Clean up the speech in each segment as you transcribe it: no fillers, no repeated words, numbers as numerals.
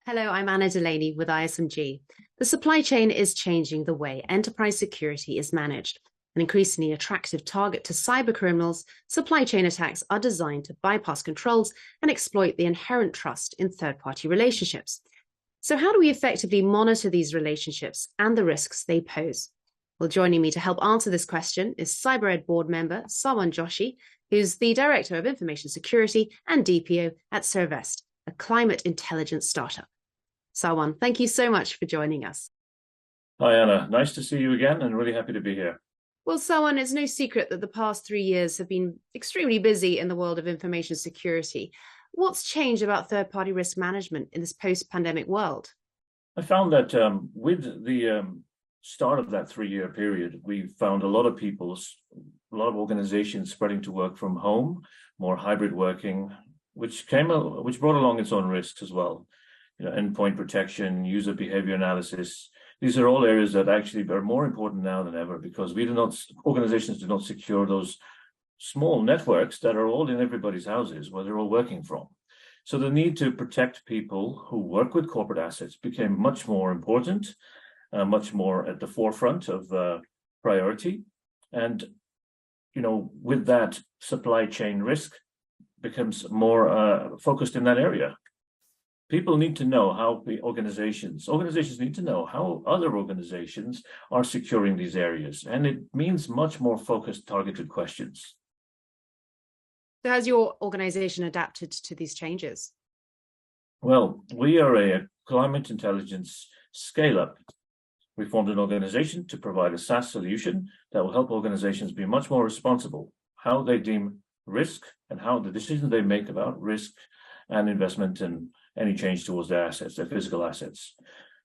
Hello, I'm Anna Delany with ISMG. The supply chain is changing the way enterprise security is managed. An increasingly attractive target to cybercriminals, supply chain attacks are designed to bypass controls and exploit the inherent trust in third-party relationships. So how do we effectively monitor these relationships and the risks they pose? Well, joining me to help answer this question is CyberEd board member Sawan Joshi, who's the Director of Information Security and DPO at Servest, a climate intelligence startup. Sawan, thank you so much for joining us. Hi, Anna. Nice to see you again and really happy to be here. Well, Sawan, it's no secret that the past 3 years have been extremely busy in the world of information security. What's changed about third-party risk management in this post-pandemic world? I found that with the start of that 3-year period, we found a lot of organizations spreading to work from home, more hybrid working, which brought along its own risks as well. Endpoint protection, user behavior analysis. These are all areas that actually are more important now than ever because organizations do not secure those small networks that are all in everybody's houses where they're all working from. So the need to protect people who work with corporate assets became much more important, much more at the forefront of priority. And, with that, supply chain risk becomes more focused in that area. People need to know how organizations need to know how other organizations are securing these areas. And it means much more focused, targeted questions. So has your organization adapted to these changes? Well, we are a climate intelligence scale-up. We formed an organization to provide a SaaS solution that will help organizations be much more responsible, how they deem risk and how the decisions they make about risk and investment and any change towards their assets, their physical assets.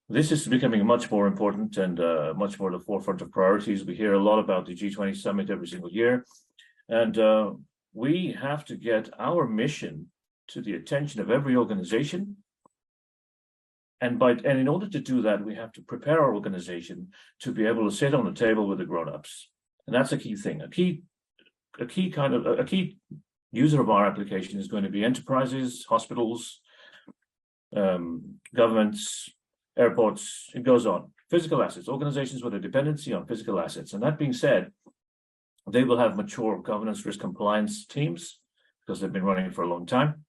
This is becoming much more important and much more the forefront of priorities. We hear a lot about the G20 summit every single year. And we have to get our mission to the attention of every organization. And in order to do that, we have to prepare our organization to be able to sit on the table with the grown-ups. And that's a key thing. A key user of our application is going to be enterprises, hospitals, governments, airports, it goes on. Physical assets, organizations with a dependency on physical assets. And that being said, they will have mature governance risk compliance teams because they've been running for a long time.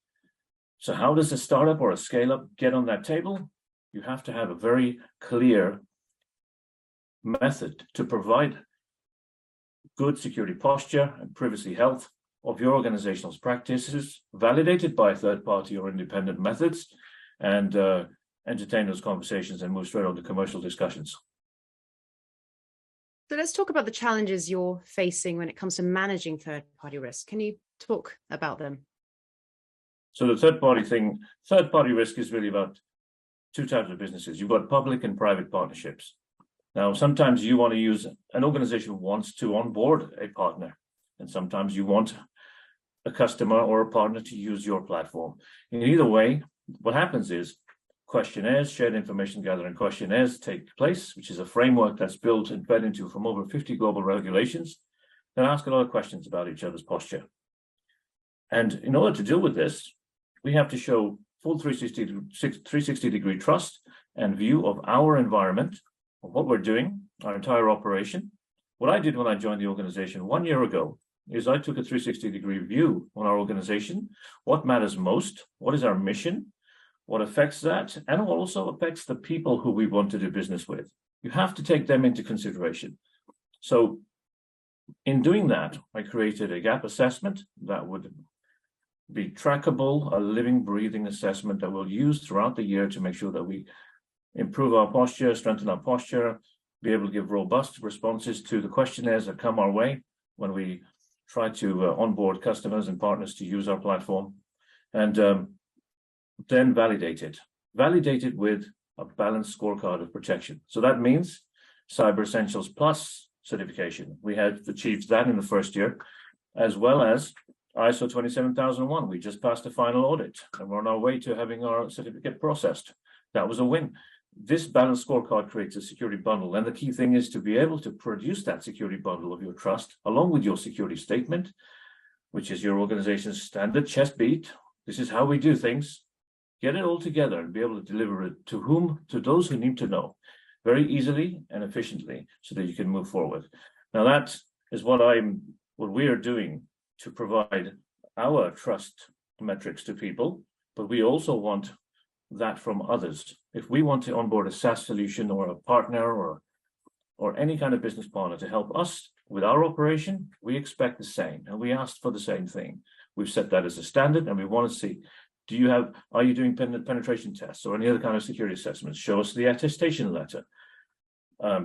So how does a startup or a scale-up get on that table? You have to have a very clear method to provide good security posture and privacy health of your organizational practices, validated by third-party or independent methods, and entertain those conversations and move straight on to commercial discussions. So let's talk about the challenges you're facing when it comes to managing third-party risk. Can you talk about them? So the third-party risk is really about two types of businesses. You've got public and private partnerships. Now, sometimes an organization wants to onboard a partner, and sometimes you want a customer or a partner to use your platform. In either way, what happens is questionnaires, shared information gathering questionnaires take place, which is a framework that's built and fed into from over 50 global regulations that ask a lot of questions about each other's posture. And in order to deal with this, we have to show full 360-degree trust and view of our environment, of what we're doing, our entire operation. What I did when I joined the organization 1 year ago is I took a 360-degree view on our organization, what matters most, what is our mission, what affects that, and what also affects the people who we want to do business with. You have to take them into consideration. So in doing that, I created a gap assessment that would be trackable, a living, breathing assessment that we'll use throughout the year to make sure that we improve our posture, strengthen our posture, be able to give robust responses to the questionnaires that come our way when we try to onboard customers and partners to use our platform, and then validate it with a balanced scorecard of protection. So that means Cyber Essentials Plus certification. We have achieved that in the first year, as well as ISO 27001. We just passed the final audit and we're on our way to having our certificate processed. That was a win. This balanced scorecard creates a security bundle. And the key thing is to be able to produce that security bundle of your trust along with your security statement, which is your organization's standard chest beat. This is how we do things. get it all together and be able to deliver it to those who need to know very easily and efficiently so that you can move forward. Now that is what we are doing to provide our trust metrics to people, but we also want that from others. If we want to onboard a SaaS solution or a partner or any kind of business partner to help us with our operation, we expect the same, and we asked for the same thing. We've set that as a standard, and we want to see, are you doing penetration tests or any other kind of security assessments? Show us the attestation letter.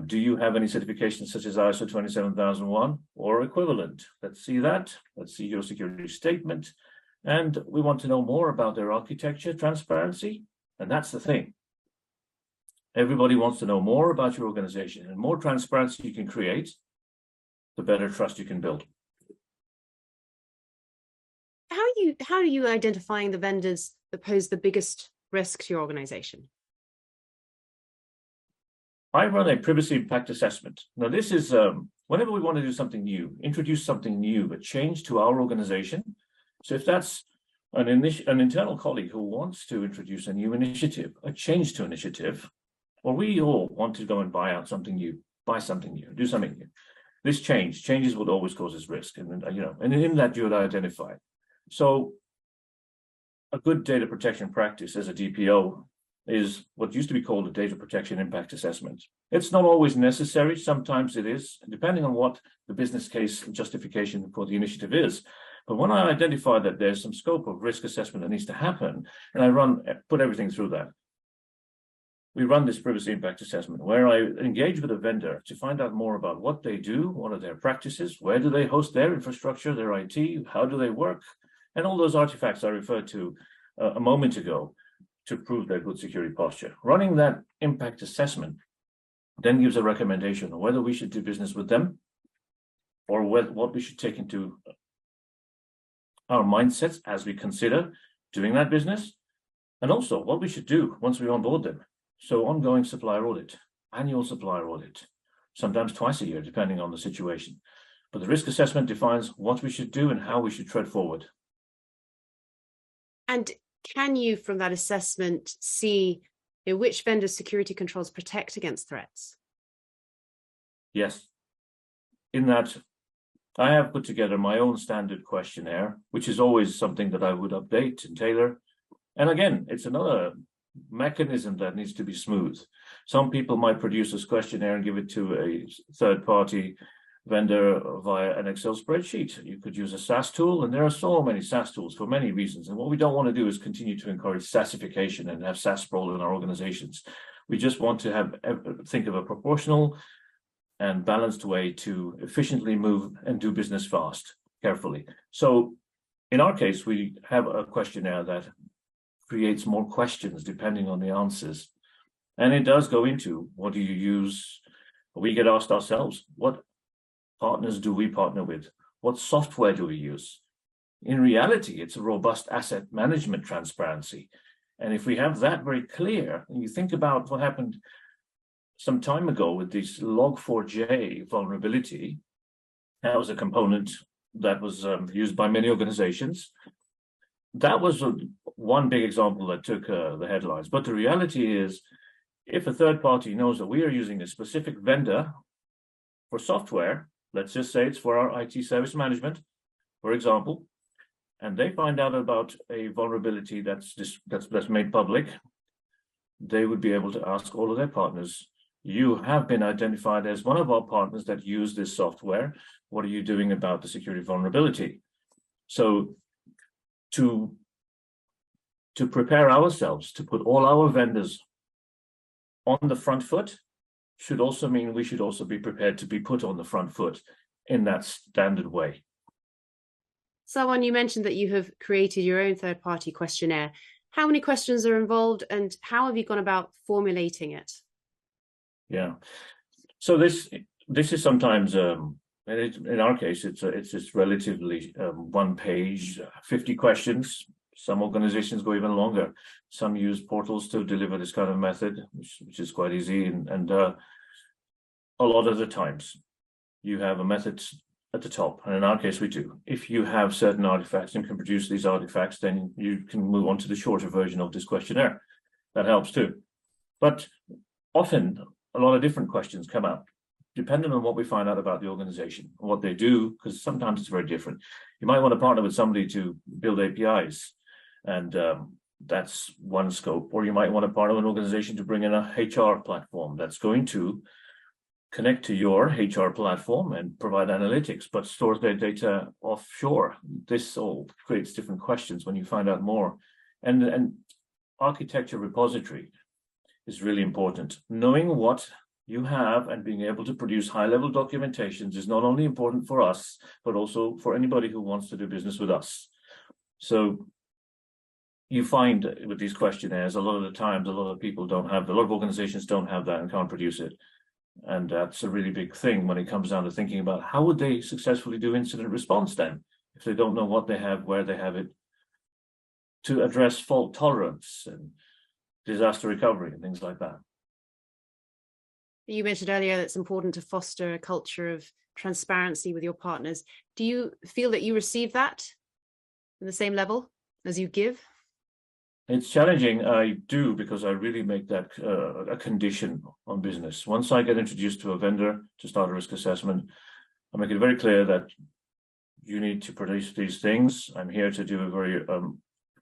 Do you have any certifications such as ISO 27001 or equivalent? Let's see that. Let's see your security statement. And we want to know more about their architecture, transparency. And that's the thing. Everybody wants to know more about your organization, and more transparency you can create, the better trust you can build. How are you identifying the vendors that pose the biggest risk to your organization? I run a privacy impact assessment. Now, this is whenever we want to do something new, introduce something new, a change to our organization. So if that's an internal colleague who wants to introduce a new initiative, a change to initiative, or we all want to go and buy something new, do something new. This changes what always causes risk, and in that you would identify. So a good data protection practice as a DPO is what used to be called a data protection impact assessment. It's not always necessary. Sometimes it is, depending on what the business case justification for the initiative is. But when I identify that there's some scope of risk assessment that needs to happen, and I put everything through that, we run this privacy impact assessment where I engage with a vendor to find out more about what they do, what are their practices, where do they host their infrastructure, their IT, how do they work, and all those artifacts I referred to a moment ago to prove their good security posture. Running that impact assessment then gives a recommendation on whether we should do business with them or what we should take into our mindsets as we consider doing that business, and also what we should do once we onboard them. So ongoing supplier audit, annual supplier audit, sometimes twice a year, depending on the situation. But the risk assessment defines what we should do and how we should tread forward. And can you, from that assessment, see which vendors' security controls protect against threats? Yes. In that, I have put together my own standard questionnaire, which is always something that I would update and tailor. And again, it's another mechanism that needs to be smooth. Some people might produce this questionnaire and give it to a third-party vendor via an Excel spreadsheet. You could use a SaaS tool, and there are so many SaaS tools for many reasons. And what we don't want to do is continue to encourage SaaSification and have SaaS sprawl in our organizations. We just want to think of a proportional and balanced way to efficiently move and do business fast, carefully. So in our case, we have a questionnaire that creates more questions depending on the answers. And it does go into, what do you use? We get asked ourselves, what partners do we partner with? What software do we use? In reality, it's a robust asset management transparency. And if we have that very clear, and you think about what happened some time ago with this Log4j vulnerability, that was a component that was used by many organizations. That was one big example that took the headlines. But the reality is, if a third party knows that we are using a specific vendor for software, let's just say it's for our IT service management, for example, and they find out about a vulnerability that's made public, they would be able to ask all of their partners, you have been identified as one of our partners that use this software. What are you doing about the security vulnerability? So to prepare ourselves to put all our vendors on the front foot should also mean we should also be prepared to be put on the front foot in that standard way. Sawan, you mentioned that you have created your own third-party questionnaire. How many questions are involved, and how have you gone about formulating it? Yeah, so this is sometimes, in our case, it's just relatively one page, 50 questions. Some organizations go even longer. Some use portals to deliver this kind of method, which is quite easy. And a lot of the times you have a method at the top, and in our case we do. If you have certain artifacts and can produce these artifacts, then you can move on to the shorter version of this questionnaire. That helps too. But often a lot of different questions come up, depending on what we find out about the organization, what they do, because sometimes it's very different. You might want to partner with somebody to build APIs, and that's one scope. Or you might want to partner with an organization to bring in a HR platform that's going to connect to your HR platform and provide analytics, but stores their data offshore. This all creates different questions when you find out more. And architecture repository is really important. Knowing what you have and being able to produce high-level documentations is not only important for us, but also for anybody who wants to do business with us. So you find with these questionnaires, a lot of the times, a lot of people don't have, a lot of organizations don't have that and can't produce it. And that's a really big thing when it comes down to thinking about how would they successfully do incident response then, if they don't know what they have, where they have it, to address fault tolerance and disaster recovery and things like that. You mentioned earlier that it's important to foster a culture of transparency with your partners. Do you feel that you receive that at the same level as you give? It's challenging. I do, because I really make that a condition on business. Once I get introduced to a vendor to start a risk assessment, I make it very clear that you need to produce these things. I'm here to do a very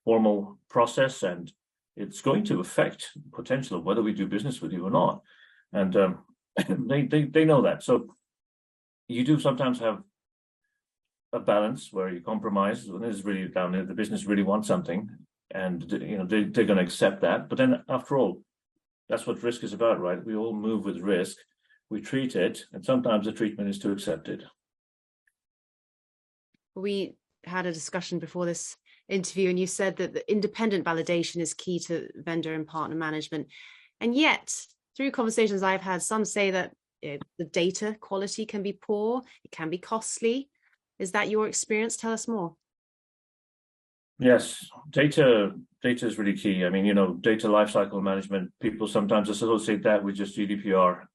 formal process, and it's going to affect the potential of whether we do business with you or not. And they know that. So you do sometimes have a balance where you compromise when it's really down there, the business really wants something, and they're going to accept that. But then after all, that's what risk is about, right? We all move with risk, we treat it, and sometimes the treatment is to accept it. We had a discussion before this interview, and you said that the independent validation is key to vendor and partner management. And yet, through conversations I've had, some say that the data quality can be poor, it can be costly. Is that your experience? Tell us more. Yes, data is really key. I mean, data lifecycle management, people sometimes associate that with just GDPR,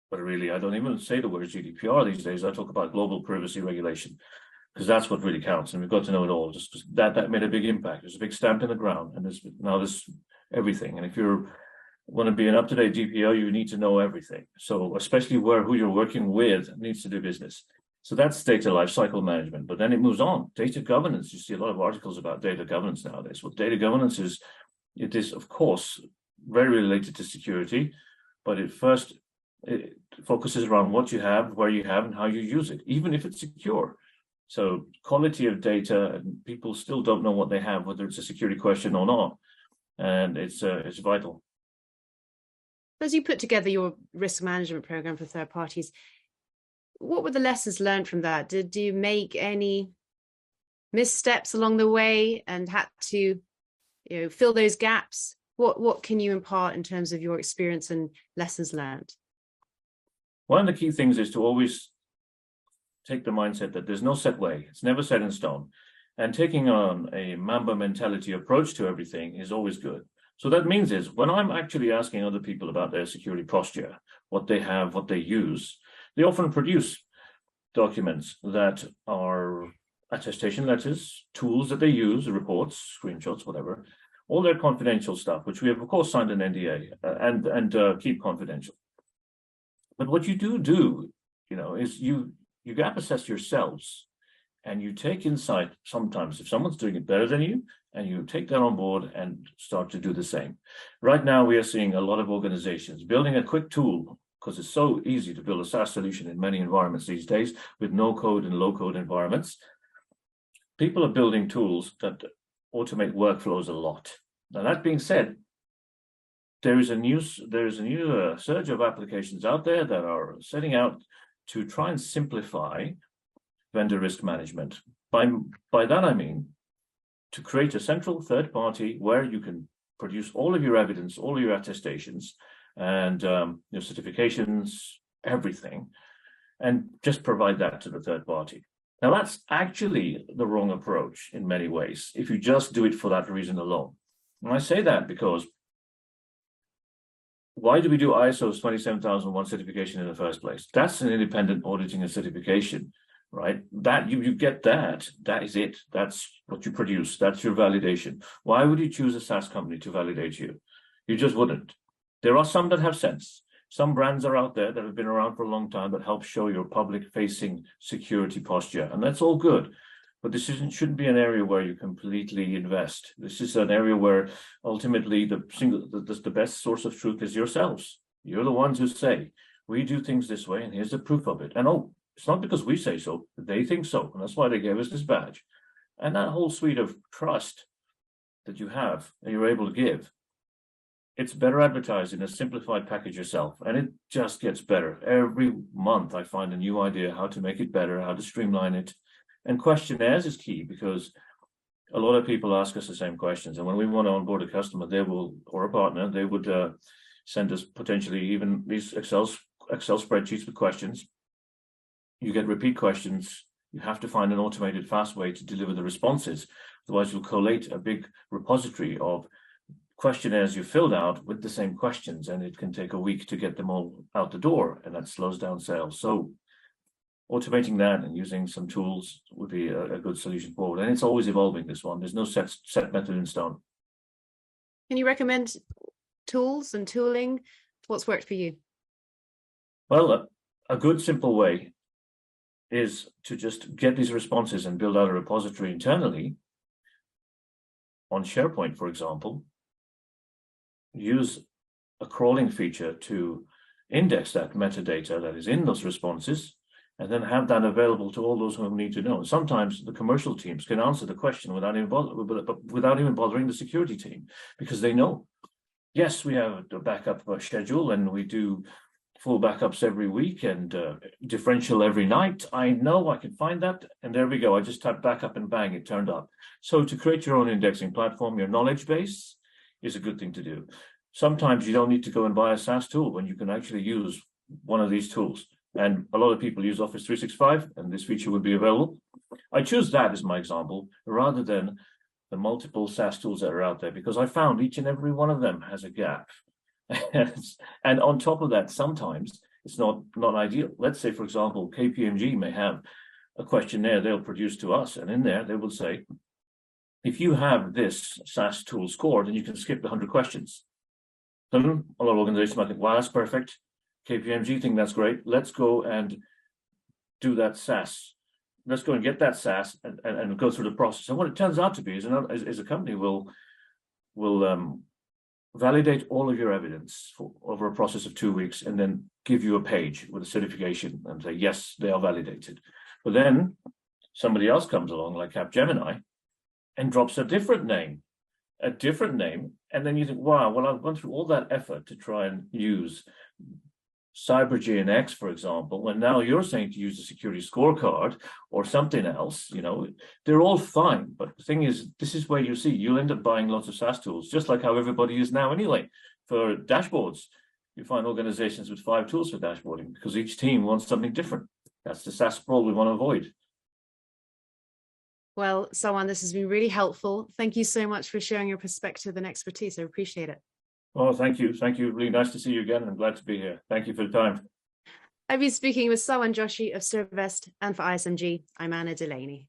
but really, I don't even say the word GDPR these days. I talk about global privacy regulation, because that's what really counts, and we've got to know it all. Just that made a big impact. There's a big stamp in the ground, and there's everything. And if you want to be an up-to-date GPO, you need to know everything. So especially who you're working with needs to do business. So that's data lifecycle management, but then it moves on. Data governance, you see a lot of articles about data governance nowadays. Well, data governance it is, of course, very related to security, but it focuses around what you have, where you have, and how you use it, even if it's secure. So quality of data, and people still don't know what they have, whether it's a security question or not, and it's vital. As you put together your risk management program for third parties, what were the lessons learned from that? Did you make any missteps along the way and had to fill those gaps? What can you impart in terms of your experience and lessons learned? One of the key things is to always take the mindset that there's no set way. It's never set in stone. And taking on a Mamba mentality approach to everything is always good. So that means is when I'm actually asking other people about their security posture, what they have, what they use, they often produce documents that are attestation letters, tools that they use, reports, screenshots, whatever, all their confidential stuff, which we have, of course, signed an NDA and keep confidential. But what you do, is you gap assess yourselves, and you take insight sometimes if someone's doing it better than you, and you take that on board and start to do the same. Right now, we are seeing a lot of organizations building a quick tool, because it's so easy to build a SaaS solution in many environments these days with no-code and low-code environments. People are building tools that automate workflows a lot. Now, that being said, there is a new surge of applications out there that are setting out to try and simplify vendor risk management. By that, I mean to create a central third party where you can produce all of your evidence, all of your attestations, and your certifications, everything, and just provide that to the third party. Now, that's actually the wrong approach in many ways, if you just do it for that reason alone. And I say that because why do we do ISO's 27001 certification in the first place? That's an independent auditing and certification right? That you get that. That is it. That's what you produce. That's your validation. Why would you choose a SaaS company to validate you? You just wouldn't. There are some that have sense. Some brands are out there that have been around for a long time that help show your public-facing security posture, and that's all good. But this shouldn't be an area where you completely invest. This is an area where ultimately the best source of truth is yourselves. You're the ones who say, we do things this way, and here's the proof of it. And it's not because we say so, they think so. And that's why they gave us this badge. And that whole suite of trust that you have and you're able to give, it's better advertised in a simplified package yourself. And it just gets better. Every month I find a new idea how to make it better, how to streamline it. And questionnaires is key, because a lot of people ask us the same questions. And when we want to onboard a customer, or a partner, they would send us potentially even these Excel spreadsheets with questions. You get repeat questions. You have to find an automated, fast way to deliver the responses. Otherwise, you'll collate a big repository of questionnaires you filled out with the same questions, and it can take a week to get them all out the door, and that slows down sales. So automating that and using some tools would be a good solution forward. And it's always evolving, this one. There's no set method in stone. Can you recommend tools and tooling? What's worked for you? Well, a good simple way is to just get these responses and build out a repository internally on SharePoint, for example. Use a crawling feature to index that metadata that is in those responses, and then have that available to all those who need to know. Sometimes the commercial teams can answer the question without even bothering the security team, because they know, yes, we have a backup schedule and we do full backups every week and differential every night. I know I can find that, and there we go. I just typed backup and bang, it turned up. So to create your own indexing platform, your knowledge base is a good thing to do. Sometimes you don't need to go and buy a SaaS tool when you can actually use one of these tools. And a lot of people use Office 365, and this feature would be available. I choose that as my example rather than the multiple SaaS tools that are out there, because I found each and every one of them has a gap. And on top of that, sometimes it's not ideal. Let's say, for example, KPMG may have a questionnaire they'll produce to us, and in there they will say, if you have this SaaS tool scored, then you can skip the 100 questions. Then a lot of organizations might think, wow, that's perfect. KPMG think that's great. Let's go and do that SaaS. Let's go and get that SaaS and go through the process. And what it turns out to be is a company will validate all of your evidence over a process of 2 weeks, and then give you a page with a certification and say, yes, they are validated. But then somebody else comes along, like Capgemini, and drops a different name. And then you think, wow, well, I've gone through all that effort to try and use CyberGNX, for example, when now you're saying to use a security scorecard or something else, they're all fine. But the thing is, this is where you'll end up buying lots of SaaS tools, just like how everybody is now anyway. For dashboards, you find organizations with 5 tools for dashboarding because each team wants something different. That's the SaaS sprawl we want to avoid. Well, Sawan, this has been really helpful. Thank you so much for sharing your perspective and expertise. I appreciate it. Oh, thank you. Thank you. Really nice to see you again. I'm glad to be here. Thank you for the time. I've been speaking with Sawan Joshi of Servest, and for ISMG, I'm Anna Delany.